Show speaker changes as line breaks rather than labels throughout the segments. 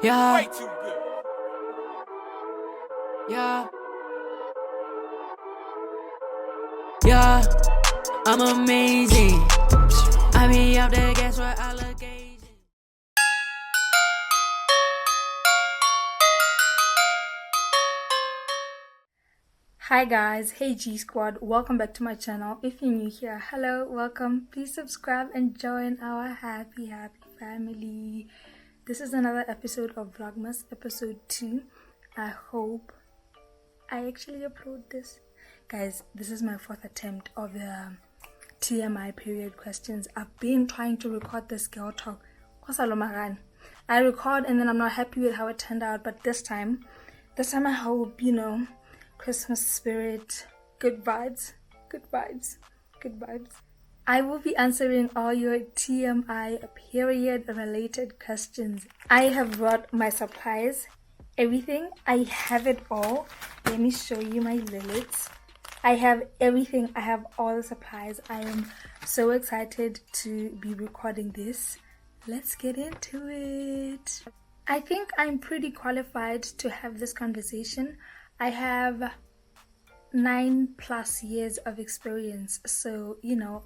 Yeah.
Way too good.
Yeah. Yeah. I'm amazing. I be out there, guess what? Allegation.
Hi guys, hey G Squad, welcome back to my channel. If you're new here, hello, welcome. Please subscribe and join our happy family. This is another episode of Vlogmas, episode 2. I hope I actually upload this. Guys, this is my 4th attempt of the TMI period questions. I've been trying to record this girl talk. I record and then I'm not happy with how it turned out, but this time I hope, Christmas spirit, good vibes. I will be answering all your TMI period related questions. I have brought my supplies, everything. I have it all. Let me show you my lilies. I have everything. I have all the supplies. I am so excited to be recording this. Let's get into it. I think I'm pretty qualified to have this conversation. I have 9+ years of experience, so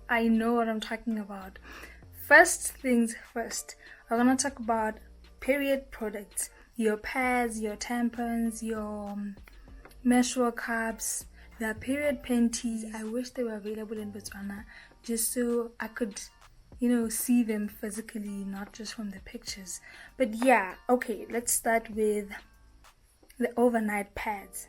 I know what I'm talking about. First things first, we're gonna talk about period products, your pads, your tampons, your menstrual cups, the period panties. I wish they were available in Botswana just so I could see them physically, not just from the pictures. But yeah, okay, let's start with the overnight pads.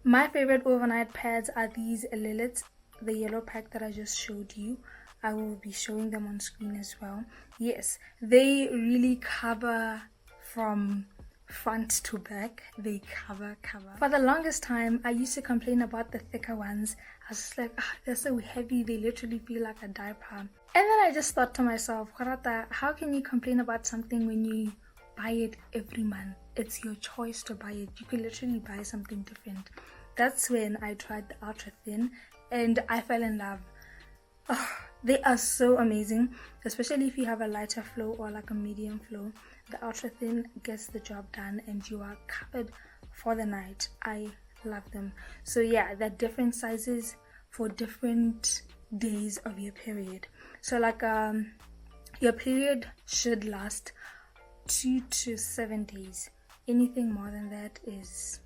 My favorite overnight pads are these Liliths, the yellow pack that I just showed you. I will be showing them on screen as well. Yes, they really cover from front to back. They cover. For the longest time, I used to complain about the thicker ones. I was just like, they're so heavy, they literally feel like a diaper. And then I just thought to myself, Gorata, how can you complain about something when you buy it every month? It's your choice to buy it. You can literally buy something different. That's when I tried the ultra thin and I fell in love. Oh, they are so amazing, especially if you have a lighter flow or like a medium flow. The ultra thin gets the job done and you are covered for the night. I love them. So yeah, they're different sizes for different days of your period. So like your period should last 2 to 7 days. Anything more than that is,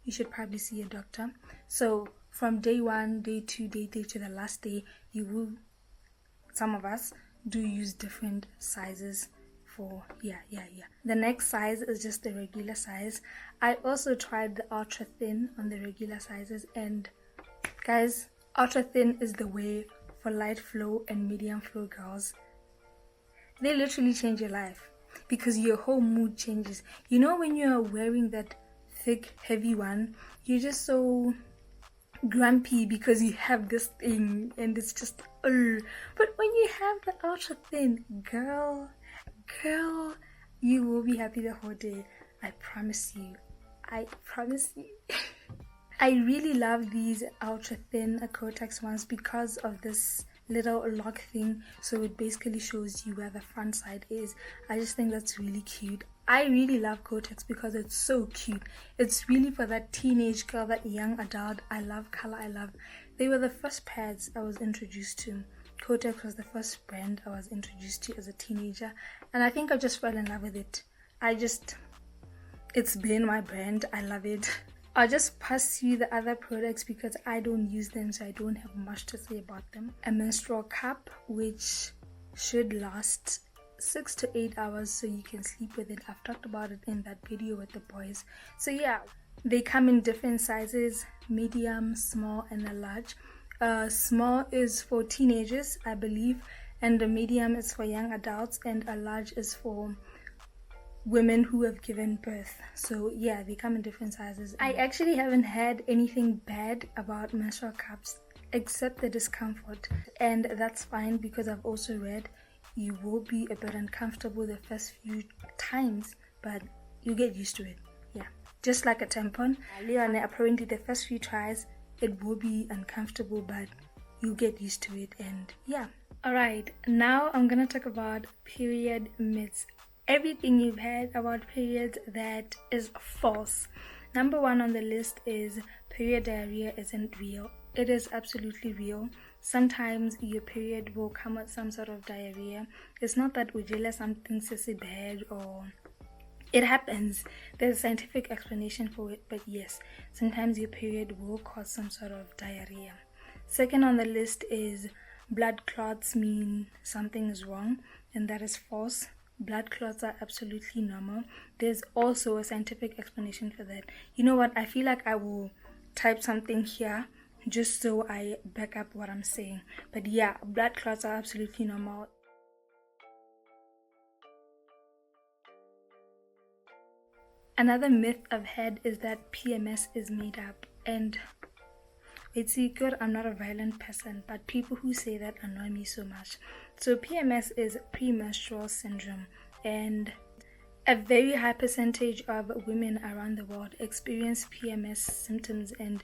you should probably see a doctor. So from day 1, day 2, day 3 to the last day, some of us do use different sizes for the next size is just the regular size. I also tried the ultra thin on the regular sizes, and guys, ultra thin is the way for light flow and medium flow girls. They literally change your life because your whole mood changes. When you're wearing that thick heavy one, you're just so grumpy because you have this thing and it's just but when you have the ultra thin, girl, you will be happy the whole day. I promise you. I really love these ultra thin Kotex ones because of this little lock thing, so it basically shows you where the front side is. I just think that's really cute. I really love Kotex because it's so cute. It's really for that teenage girl, that young adult. I love color. They were the first pads I was introduced to. Kotex was the first brand I was introduced to as a teenager, and I think I just fell in love with it. It's been my brand. I love it. I'll just pass you the other products because I don't use them, so I don't have much to say about them. A menstrual cup, which should last 6 to 8 hours so you can sleep with it. I've talked about it in that video with the boys. So yeah, they come in different sizes: medium, small, and a large. Small is for teenagers, I believe, and the medium is for young adults, and a large is for women who have given birth. So yeah, they come in different sizes. I actually haven't had anything bad about menstrual cups except the discomfort, and that's fine because I've also read you will be a bit uncomfortable the first few times, but you get used to it. Yeah, just like a tampon. Apparently the first few tries it will be uncomfortable, but you get used to it, and yeah. Alright, now I'm gonna talk about period myths. everything you've heard about periods that is false. Number one on the list is period diarrhea isn't real. It is absolutely real. Sometimes your period will come with some sort of diarrhea. It's not that ujila something sissy bad or it happens. There's a scientific explanation for it, but yes, sometimes your period will cause some sort of diarrhea. Second on the list is blood clots mean something is wrong, and that is false. Blood clots are absolutely normal. There's also a scientific explanation for that. You know what? I feel like I will type something here just so I back up what I'm saying. But yeah, blood clots are absolutely normal. Another myth I've had is that PMS is made up. And it's good, I'm not a violent person, but people who say that annoy me so much. So PMS is premenstrual syndrome, and a very high percentage of women around the world experience PMS symptoms and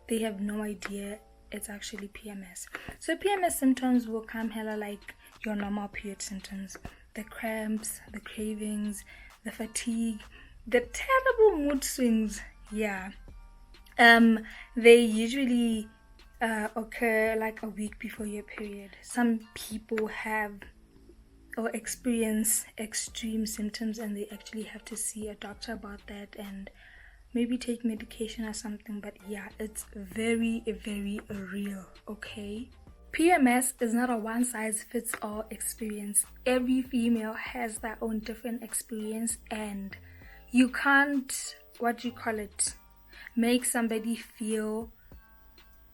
they have no idea it's actually PMS. So PMS symptoms will come hella like your normal period symptoms. The cramps, the cravings, the fatigue, the terrible mood swings. Yeah. They usually occur like a week before your period. Some people have or experience extreme symptoms and they actually have to see a doctor about that and maybe take medication or something. But yeah, it's very, very real, okay? PMS is not a one-size-fits-all experience. Every female has their own different experience and you can't, make somebody feel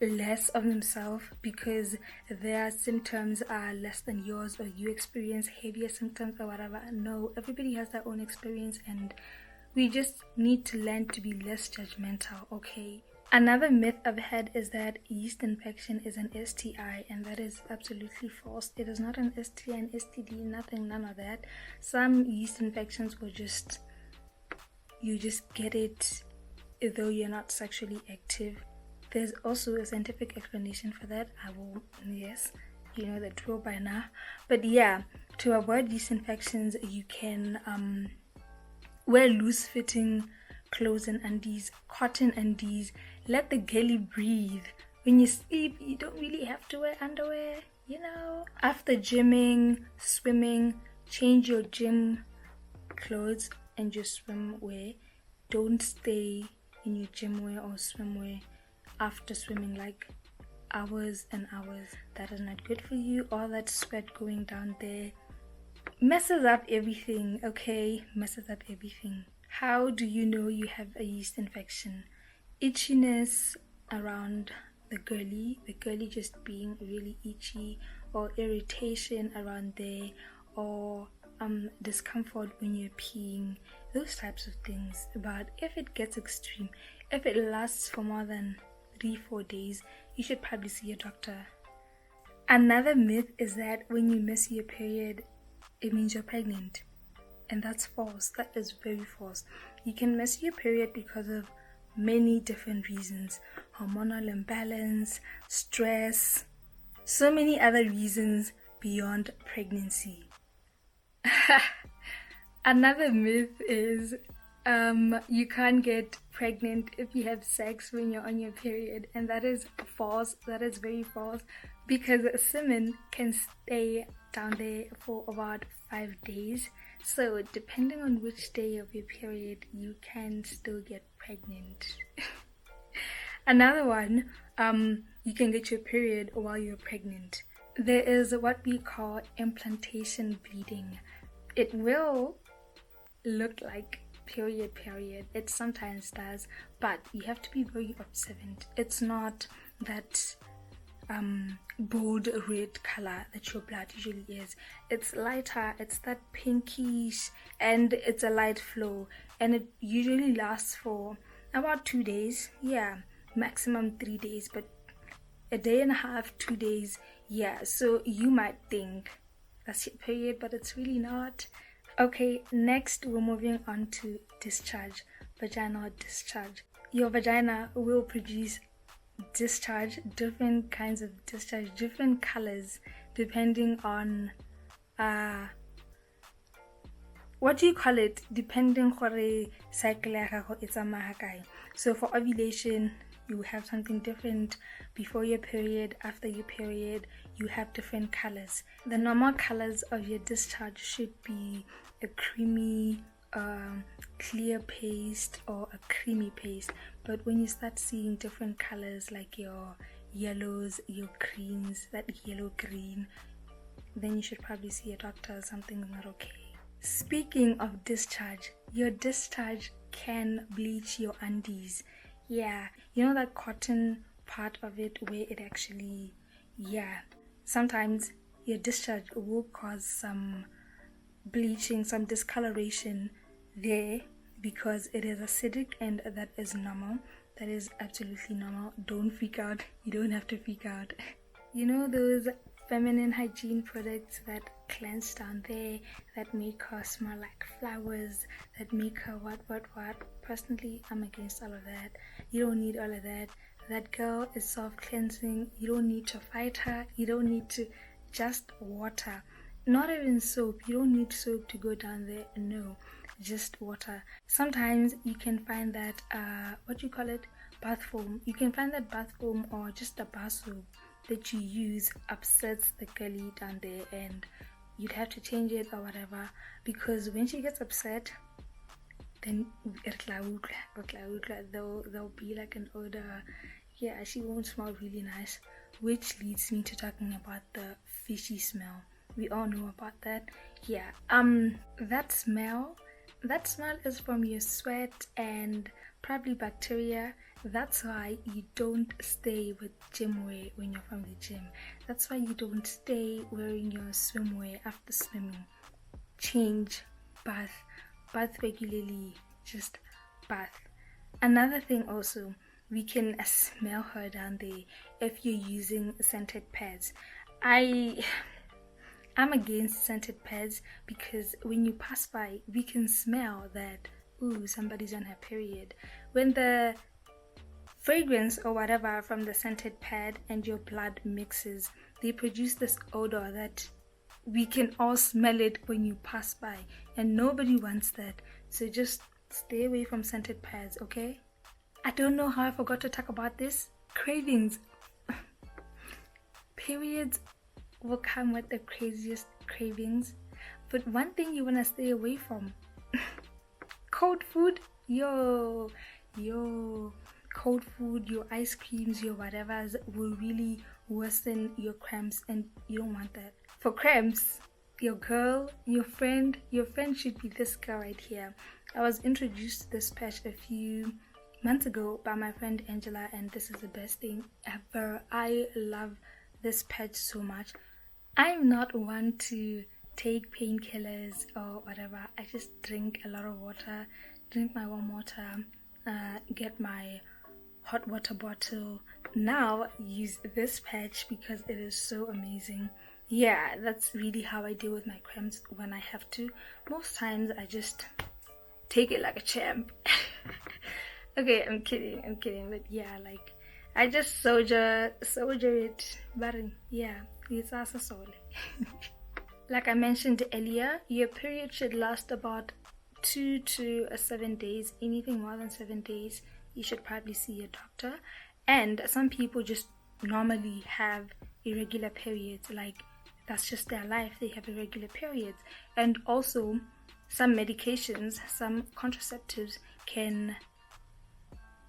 less of themselves because their symptoms are less than yours or you experience heavier symptoms or whatever. No, everybody has their own experience and we just need to learn to be less judgmental, okay? Another myth I've had is that yeast infection is an STI, and that is absolutely false. It is not an STI, an STD, nothing, none of that. Some yeast infections will you just get it though you're not sexually active. There's also a scientific explanation for that. Yes, you know the drill by now. But yeah, to avoid these infections, you can wear loose-fitting clothes and undies, cotton undies. Let the girly breathe. When you sleep, you don't really have to wear underwear, you know. After gymming, swimming, change your gym clothes and your swimwear. Don't stay in your gym wear or swimwear after swimming like hours and hours. That is not good for you. All that sweat going down there messes up everything, okay? Messes up everything. How do you know you have a yeast infection? Itchiness around the girly just being really itchy, or irritation around there, or discomfort when you're peeing, those types of things. But if it gets extreme, if it lasts for more than 3-4 days, you should probably see a doctor. Another myth is that when you miss your period, it means you're pregnant. And that's false. That is very false. You can miss your period because of many different reasons. Hormonal imbalance, stress, so many other reasons beyond pregnancy. Another myth is you can't get pregnant if you have sex when you're on your period, and that is false. That is very false, because semen can stay down there for about 5 days. So depending on which day of your period, you can still get pregnant. Another one, you can get your period while you're pregnant. There is what we call implantation bleeding. It will look like period. It sometimes does, but you have to be very observant. It's not that bold red color that your blood usually is. It's lighter, it's that pinkish, and it's a light flow, and it usually lasts for about 2 days. Yeah, maximum 3 days, but a day and a half, 2 days. Yeah, so you might think that's your period, but it's really not. Okay, next we're moving on to discharge, vaginal discharge. Your vagina will produce discharge, different kinds of discharge, different colors, depending on what do you call it, depending gore cycle ya gago e tsamaya kae. So for ovulation, you have something different. Before your period, after your period, you have different colors. The normal colors of your discharge should be a creamy clear paste or a creamy paste. But when you start seeing different colors like your yellows, your greens, that yellow green, then you should probably see a doctor. Something's not okay. Speaking of discharge, your discharge can bleach your undies. Yeah, you know that cotton part of it where it actually, sometimes your discharge will cause some bleaching, some discoloration there because it is acidic, and that is normal. That is absolutely normal. Don't freak out. You don't have to freak out. You know those feminine hygiene products that cleanse down there, that make her smell like flowers, that make her what? Personally, I'm against all of that. You don't need all of that. That girl is self-cleansing. You don't need to fight her. You don't need to, just water. Not even soap. You don't need soap to go down there. No, just water. Sometimes you can find that, bath foam. You can find that bath foam or just a bar soap that you use upsets the girlie down there, and you'd have to change it or whatever, because when she gets upset, then there'll be like an odor. Yeah, she won't smell really nice, which leads me to talking about the fishy smell. We all know about that. Yeah, that smell is from your sweat and probably bacteria. That's why you don't stay with gym wear when you're from the gym. That's why you don't stay wearing your swimwear after swimming. Change, bath regularly, just bath. Another thing also, we can smell her down there if you're using scented pads. I'm against scented pads because when you pass by, we can smell that, ooh, somebody's on her period. When the fragrance or whatever from the scented pad and your blood mixes, they produce this odor that we can all smell it when you pass by, and nobody wants that. So just stay away from scented pads, okay? I don't know how I forgot to talk about this. Cravings. Periods will come with the craziest cravings, but one thing you want to stay away from, cold food. Yo, cold food, your ice creams, your whatevers will really worsen your cramps, and you don't want that. For cramps, your girl, your friend should be this girl right here. I was introduced to this patch a few months ago by my friend Angela, and this is the best thing ever. I love this patch so much. I'm not one to take painkillers or whatever. I just drink a lot of water, drink my warm water, get my hot water bottle. Now use this patch because it is so amazing. Yeah, that's really how I deal with my cramps when I have to. Most times I just take it like a champ. Okay, I'm kidding, but yeah, like I just soldier it, but yeah, it's also solely. Like I mentioned earlier, your period should last about 2 to 7 days. Anything more than 7 days, you should probably see a doctor. And some people just normally have irregular periods, like that's just their life. They have irregular periods. And also some medications, some contraceptives can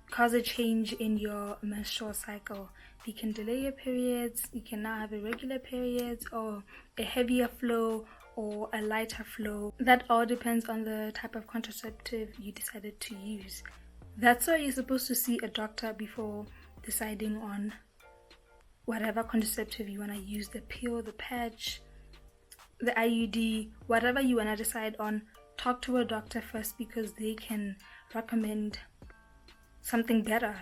cause a change in your menstrual cycle. They can delay your periods. You can now have irregular periods or a heavier flow or a lighter flow. That all depends on the type of contraceptive you decided to use. That's why you're supposed to see a doctor before deciding on whatever contraceptive you want to use, the pill, the patch, the IUD, whatever you want to decide on. Talk to a doctor first because they can recommend something better.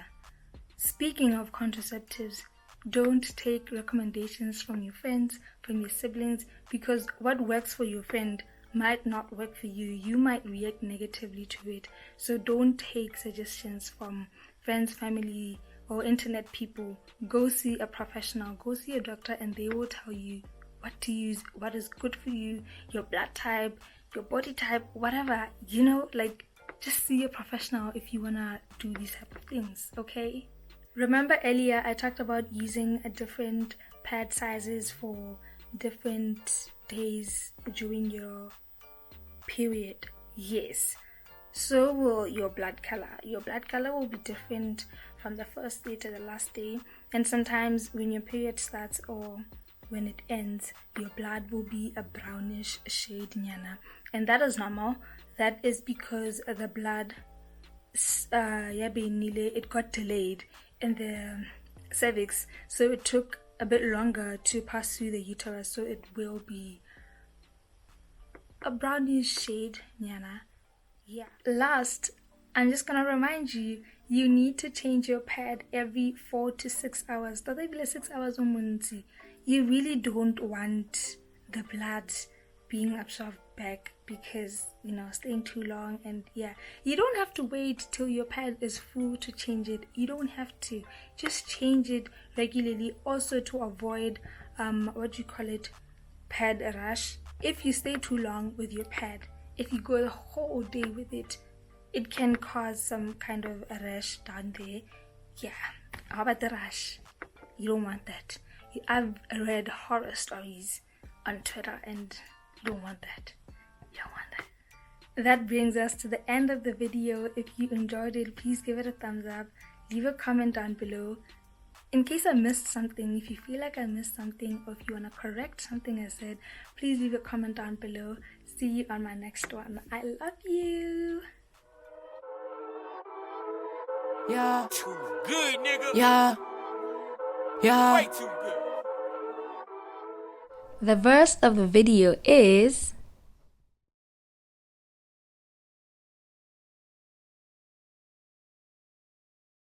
Speaking of contraceptives, don't take recommendations from your friends, from your siblings, because what works for your friend might not work for you. You might react negatively to it. So don't take suggestions from friends, family, or internet people. Go see a professional, go see a doctor, and they will tell you what to use, what is good for you, your blood type, your body type, whatever, you know, like just see a professional if you wanna do these type of things, okay? Remember earlier I talked about using a different pad sizes for different days during your period. Yes, so will your blood color. Your blood color will be different from the first day to the last day, and sometimes when your period starts or when it ends, your blood will be a brownish shade nyana, and that is normal. That is because the blood it got delayed in the cervix, so it took a bit longer to pass through the uterus, so it will be a brownish shade nyana. Yeah. Last, I'm just gonna remind you, you need to change your pad every 4 to 6 hours. 6 hours umunzi. You really don't want the blood being absorbed back because, you know, staying too long. And yeah, you don't have to wait till your pad is full to change it. You don't have to. Just change it regularly, also to avoid pad rash. If you stay too long with your pad, if you go the whole day with it, it can cause some kind of a rash down there. Yeah, how about the rash? You don't want that. I've read horror stories on Twitter and you don't want that. You don't want that. That brings us to the end of the video. If you enjoyed it, please give it a thumbs up. Leave a comment down below. In case I missed something, if you feel like I missed something, or if you want to correct something I said, please leave a comment down below. See you on my next one. I love you.
Yeah.
Too good, nigga.
Yeah. Yeah.
Way too good.
The verse of the video is